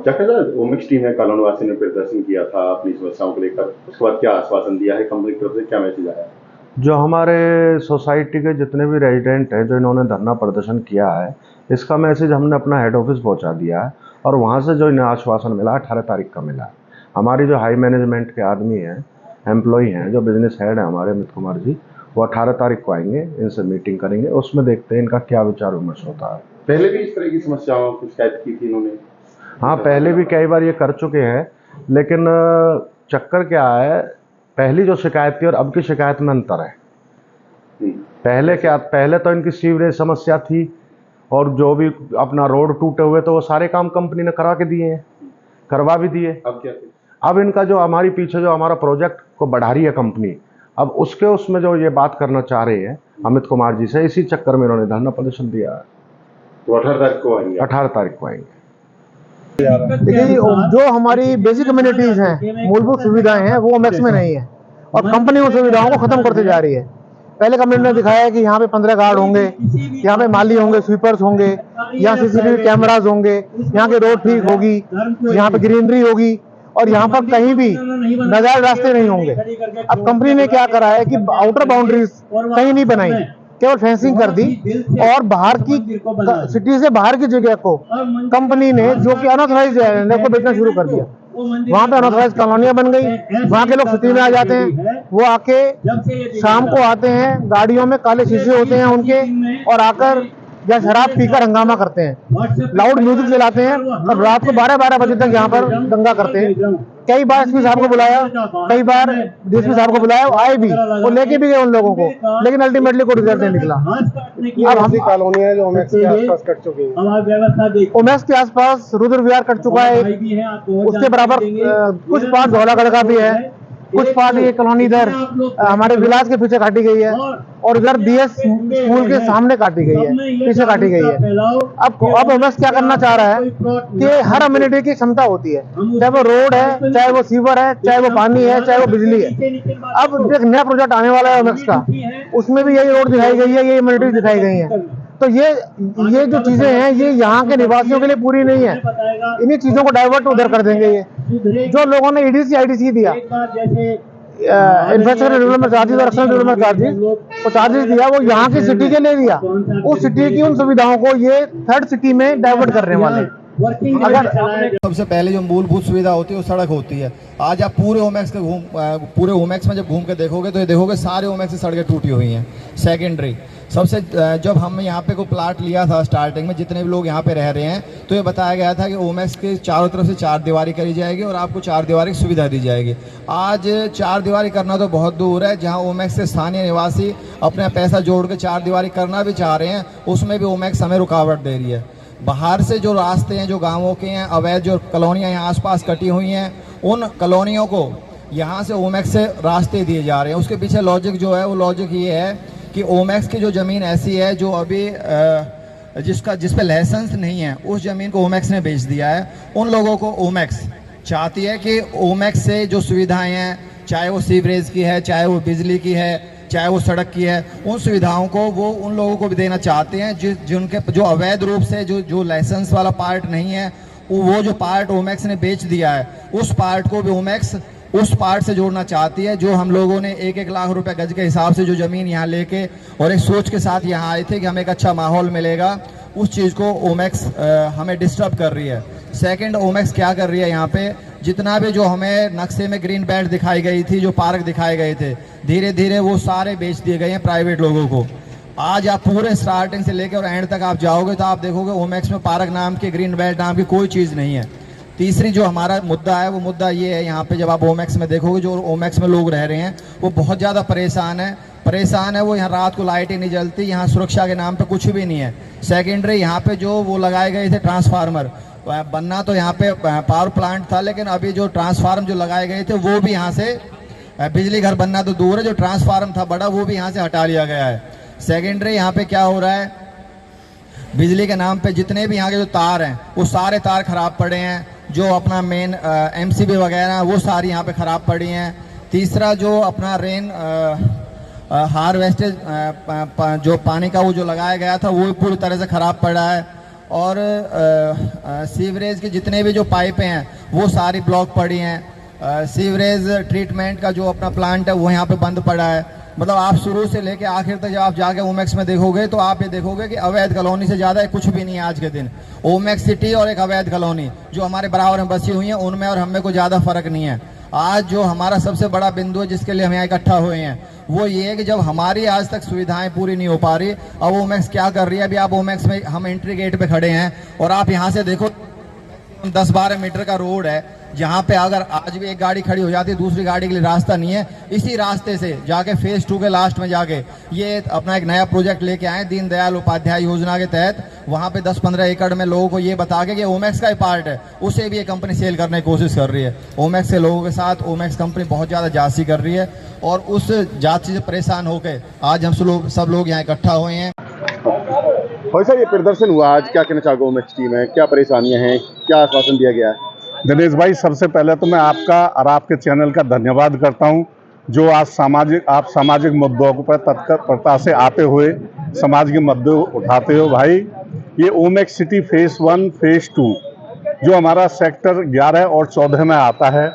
जाकर ओमेक्स टीम है कालानवासी ने प्रदर्शन किया था अपनी समस्याओं को लेकर, उसके बाद क्या आश्वासन दिया है कंपनी की तरफ से, क्या मैसेज आया? जो हमारे सोसाइटी के जितने भी रेजिडेंट हैं जो इन्होंने धरना प्रदर्शन किया है, इसका मैसेज हमने अपना हेड ऑफिस पहुंचा दिया है और वहां से जो इन्हें आश्वासन मिला 18 तारीख का मिला है। हमारी जो हाई मैनेजमेंट के आदमी हैं, एम्प्लॉई हैं, जो बिजनेस हेड है हमारे अमित कुमार जी, वो 18 तारीख को आएंगे, इनसे मीटिंग करेंगे, उसमें देखते हैं इनका क्या विचार विमर्श होता है। पहले भी इस तरह की समस्याओं की शिकायत की थी इन्होंने? हाँ, पहले भी कई बार ये कर चुके हैं, लेकिन चक्कर क्या है, पहली जो शिकायत थी और अब की शिकायत में अंतर है। पहले तो इनकी सीवरेज समस्या थी और जो भी अपना रोड टूटे हुए तो वो सारे काम कंपनी ने करा के दिए हैं, करवा भी दिए। अब क्या थी? अब इनका जो हमारी पीछे जो हमारा प्रोजेक्ट को बढ़ा रही है कंपनी, अब उसमें जो ये बात करना चाह रहे हैं अमित कुमार जी से, इसी चक्कर में इन्होंने धरना प्रदर्शन दिया है। तो 18 तारीख को आएंगे? 18 तारीख को आएंगे। देखिए, जो हमारी बेसिक कम्युनिटीज हैं, मूलभूत सुविधाएं हैं, वो ओमेक्स में नहीं है और कंपनी उन सुविधाओं को खत्म करते जा रही है। पहले कंपनी ने दिखाया है कि यहाँ पे 15 गार्ड होंगे, यहाँ पे माली होंगे, स्वीपर्स होंगे, यहाँ सीसीटीवी कैमराज होंगे, यहाँ की रोड ठीक होगी, यहाँ पे ग्रीनरी होगी और यहाँ पर कहीं भी नजारे रास्ते नहीं होंगे। अब कंपनी ने क्या करा है कि आउटर बाउंड्रीज कहीं नहीं बनाई, केवल फेंसिंग कर दी और बाहर की सिटी से बाहर की जगह को कंपनी ने, जो कि अनऑथराइज्ड है, को बेचना शुरू कर दिया। वहां पे अनऑथराइज कॉलोनियां बन गई, वहां के लोग सिटी में आ जाते हैं, वो आके शाम को आते हैं, गाड़ियों में काले शीशे होते हैं उनके, और आकर या शराब पीकर हंगामा करते हैं, लाउड म्यूजिक चलाते हैं और रात को 12-12 बजे तक यहाँ पर दंगा करते हैं। कई बार एसपी साहब को बुलाया, कई बार डीएसपी साहब को बुलाया, वो आए भी, वो लेके भी गए उन लोगों को, लेकिन अल्टीमेटली कोई रिजल्ट नहीं निकला। अब हम कॉलोनियां जो ओमेक्स के आसपास कट चुकी हैं, ओमेक्स के आसपास रुद्र विहार कट चुका है, उसके बराबर कुछ पार्ट धौलागढ़ का भी है, कुछ पार्ट ये कॉलोनी इधर हमारे विलास के पीछे काटी गई है और इधर बीएस स्कूल के सामने काटी गई है, पीछे काटी गई है। अब ओमेक्स क्या करना चाह रहा है कि हर अम्यूनिटी की क्षमता होती है, चाहे वो रोड है, चाहे वो सीवर है, चाहे वो पानी है, चाहे वो बिजली है। अब एक नया प्रोजेक्ट आने वाला है ओमेक्स का, उसमें भी यही रोड दिखाई गई है, ये अम्यूनिटी दिखाई गई है। तो ये जो चीजें हैं, ये यहाँ के निवासियों के लिए पूरी नहीं है, इन्हीं चीजों को डाइवर्ट उधर कर देंगे। ये जो लोगों ने ईडीसी आईडीसी दिया, इंफ्रास्ट्रक्चर डेवलपमेंट चार्जेस और एक्सटर्नल डेवलपमेंट चार्जेस, वो चार्जेस दिया, वो यहाँ की सिटी के लिए दिया, उस सिटी की उन सुविधाओं को ये थर्ड सिटी में डाइवर्ट करने वाले हैं। अगर सबसे पहले जो मूलभूत सुविधा होती है वो सड़क होती है। आज आप पूरे ओमेक्स में जब घूम के देखोगे तो ये देखोगे सारे ओमेक्स की सड़कें टूटी हुई हैं। सेकेंडरी सबसे, जब हम यहाँ पे को प्लाट लिया था स्टार्टिंग में, जितने भी लोग यहाँ पे रह रहे हैं, तो ये बताया गया था कि ओमेक्स के चारों तरफ से 4 दीवारी करी जाएगी और आपको 4 दीवारी की सुविधा दी जाएगी। आज 4 दीवारी करना तो बहुत दूर है, जहाँ ओमेक्स के स्थानीय निवासी अपना पैसा जोड़ के 4 दीवारी करना भी चाह रहे हैं, उसमें भी ओमेक्स हमें रुकावट दे रही है। बाहर से जो रास्ते हैं, जो गाँवों के हैं, अवैध जो कॉलोनियाँ यहाँ आसपास कटी हुई हैं, उन कॉलोनियों को यहाँ से ओमेक्स से रास्ते दिए जा रहे हैं। उसके पीछे लॉजिक जो है, वो लॉजिक ये है कि ओमेक्स की जो ज़मीन ऐसी है जो अभी जिस पे लाइसेंस नहीं है, उस ज़मीन को ओमेक्स ने बेच दिया है। उन लोगों को ओमेक्स चाहती है कि ओमेक्स से जो सुविधाएं हैं, चाहे वो सीवरेज की है, चाहे वो बिजली की है, चाहे वो सड़क की है, उन सुविधाओं को वो उन लोगों को भी देना चाहते हैं जिनके जो अवैध रूप से जो लाइसेंस वाला पार्ट नहीं है, वो जो पार्ट ओमेक्स ने बेच दिया है, उस पार्ट को भी ओमेक्स उस पार्ट से जोड़ना चाहती है। जो हम लोगों ने 1-1 लाख रुपए गज के हिसाब से जो ज़मीन यहाँ लेके और एक सोच के साथ यहाँ आए थे कि हमें एक अच्छा माहौल मिलेगा, उस चीज़ को ओमेक्स हमें डिस्टर्ब कर रही है। सेकंड, ओमेक्स क्या कर रही है, यहाँ पे जितना भी जो हमें नक्शे में ग्रीन बेल्ट दिखाई गई थी, जो पार्क दिखाए गए थे, धीरे धीरे वो सारे बेच दिए गए हैं प्राइवेट लोगों को। आज आप पूरे स्टार्टिंग से लेकर और एंड तक आप जाओगे तो आप देखोगे ओमेक्स में पार्क नाम की, ग्रीन बेल्ट नाम की कोई चीज़ नहीं है। तीसरी जो हमारा मुद्दा है, वो मुद्दा ये है, यहाँ पे जब आप ओमेक्स में देखोगे, जो ओमेक्स में लोग रह रहे हैं वो बहुत ज़्यादा परेशान है। वो यहाँ रात को लाइटें नहीं जलती, यहाँ सुरक्षा के नाम पे कुछ भी नहीं है। सेकेंडरी, यहाँ पे जो वो लगाए गए थे ट्रांसफार्मर, बनना तो यहाँ पे पावर प्लांट था, लेकिन अभी जो ट्रांसफार्मर जो लगाए गए थे वो भी यहाँ से, बिजली घर बनना तो दूर है, जो ट्रांसफार्मर था बड़ा वो भी यहाँ से हटा लिया गया है। सेकेंडरी, यहाँ पे क्या हो रहा है, बिजली के नाम पे जितने भी यहाँ के जो तार हैं वो सारे तार खराब पड़े हैं, जो अपना मेन एमसीबी वगैरह वो सारी यहाँ पे ख़राब पड़ी हैं। तीसरा, जो अपना रेन हार्वेस्टेज जो पानी का वो जो लगाया गया था वो पूरी तरह से ख़राब पड़ा है। और सीवरेज के जितने भी जो पाइपें हैं वो सारी ब्लॉक पड़ी हैं। सीवरेज ट्रीटमेंट का जो अपना प्लांट है वो यहाँ पे बंद पड़ा है। मतलब आप शुरू से लेके आखिर तक जब आप जाके ओमेक्स में देखोगे तो आप ये देखोगे कि अवैध कॉलोनी से ज़्यादा कुछ भी नहीं है आज के दिन। ओमेक्स सिटी और एक अवैध कॉलोनी जो हमारे बराबर में बसी हुई है, उनमें और हमें कोई ज़्यादा फर्क नहीं है। आज जो हमारा सबसे बड़ा बिंदु है जिसके लिए हम यहाँ इकट्ठा हुए हैं वो ये है कि जब हमारी आज तक सुविधाएं पूरी नहीं हो पा रही, अब ओमेक्स क्या कर रही है। अभी आप ओमेक्स में, हम एंट्री गेट पे खड़े हैं और आप यहाँ से देखो 10-12 मीटर का रोड है जहाँ पे अगर आज भी एक गाड़ी खड़ी हो जाती है दूसरी गाड़ी के लिए रास्ता नहीं है। इसी रास्ते से जाके फेज 2 के लास्ट में जाके ये अपना एक नया प्रोजेक्ट लेके आए दीनदयाल उपाध्याय योजना के तहत। वहाँ पे 10-15 एकड़ में लोगों को ये बता के कि ओमेक्स का ही पार्ट है, उसे भी ये कंपनी सेल करने की कोशिश कर रही है। ओमेक्स के लोगों के साथ ओमेक्स कंपनी बहुत ज़्यादा जांची कर रही है और उस जांची से परेशान होकर आज हम सब लोग यहाँ इकट्ठा हुए हैं। भाई साहब, ये प्रदर्शन हुआ आज, क्या कहना चाहोगे ओमेक्स टीम है, क्या परेशानियां हैं, क्या आश्वासन दिया गया है? दिनेश भाई, सबसे पहले तो मैं आपका और आपके चैनल का धन्यवाद करता हूं जो आज सामाजिक मुद्दों पर तत्परता से आते हुए समाज के मुद्दे उठाते हो। भाई, ये ओमेक्स सिटी फेज 1 फेज 2 जो हमारा सेक्टर 11 और 14 में आता है,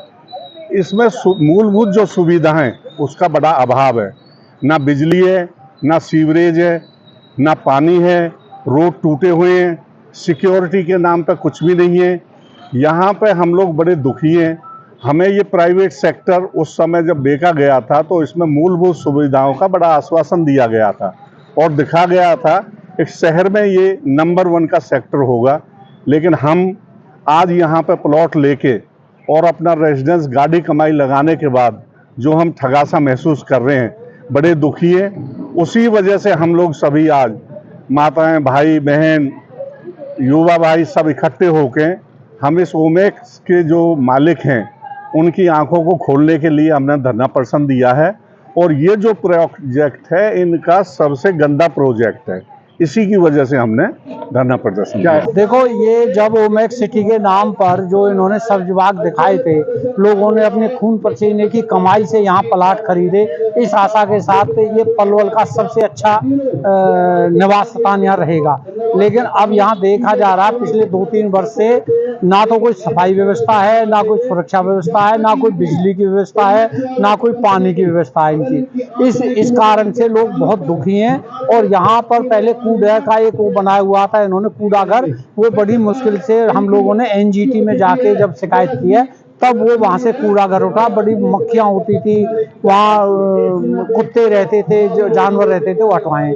इसमें मूलभूत जो सुविधाएं उसका बड़ा अभाव है। ना बिजली है, ना सीवरेज है, ना पानी है, रोड टूटे हुए हैं, सिक्योरिटी के नाम पर कुछ भी नहीं है। यहाँ पे हम लोग बड़े दुखी हैं। हमें ये प्राइवेट सेक्टर उस समय जब देखा गया था तो इसमें मूलभूत सुविधाओं का बड़ा आश्वासन दिया गया था और दिखा गया था एक शहर में ये नंबर 1 का सेक्टर होगा। लेकिन हम आज यहाँ पे प्लॉट लेके और अपना रेजिडेंस गाड़ी कमाई लगाने के बाद जो हम ठगासा महसूस कर रहे हैं, बड़े दुखी हैं। उसी वजह से हम लोग सभी आज माताएं, भाई बहन, युवा भाई सब इकट्ठे होके हम इस ओमेक्स के जो मालिक हैं उनकी आंखों को खोलने के लिए हमने धरना प्रदर्शन दिया है। और ये जो प्रोजेक्ट है इनका सबसे गंदा प्रोजेक्ट है, इसी की वजह से हमने धरना प्रदर्शन किया। देखो, ये जब ओमेक्स सिटी के नाम पर जो इन्होंने सब्जबाग दिखाए थे, लोगों ने अपने खून पसीने की कमाई से यहाँ प्लाट खरीदे इस आशा के साथ ये पलवल का सबसे अच्छा निवास स्थान यहाँ रहेगा। लेकिन अब यहाँ देखा जा रहा है पिछले 2-3 वर्ष से ना तो कोई सफाई व्यवस्था है, ना कोई सुरक्षा व्यवस्था है, ना कोई बिजली की व्यवस्था है, ना कोई पानी की व्यवस्था है इनकी। इस कारण से लोग बहुत दुखी हैं। और यहाँ पर पहले कूड़ा का एक वो बनाया हुआ था इन्होंने, कूड़ा घर, वो बड़ी मुश्किल से हम लोगों ने एनजीटी में जाके जब शिकायत की है तब वो वहाँ से कूड़ा घर उठा। बड़ी मक्खियाँ होती थी वहाँ, कुत्ते रहते थे, जो जानवर रहते थे वो हटवाएं।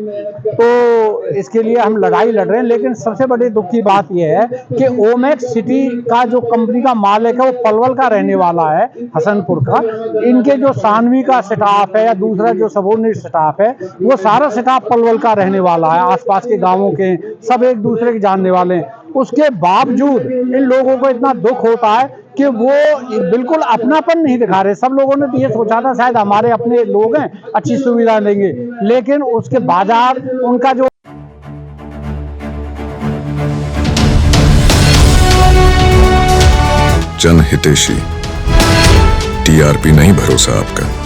तो इसके लिए हम लड़ाई लड़ रहे हैं। लेकिन सबसे बड़ी दुख की बात यह है कि ओमेक्स सिटी का जो कंपनी का मालिक है वो पलवल का रहने वाला है, हसनपुर का। इनके जो सानवी का स्टाफ है या दूसरा जो सबोर्डिनेट स्टाफ है वो सारा स्टाफ पलवल का रहने वाला है। आसपास के गाँवों के सब एक दूसरे के जानने वाले हैं। उसके बावजूद इन लोगों को इतना दुख होता है कि वो बिल्कुल अपनापन नहीं दिखा रहे। सब लोगों ने तो ये सोचा था शायद हमारे अपने लोग हैं, अच्छी सुविधा देंगे, लेकिन उसके बाजार उनका जो जनहितैषी, टीआरपी नहीं भरोसा आपका।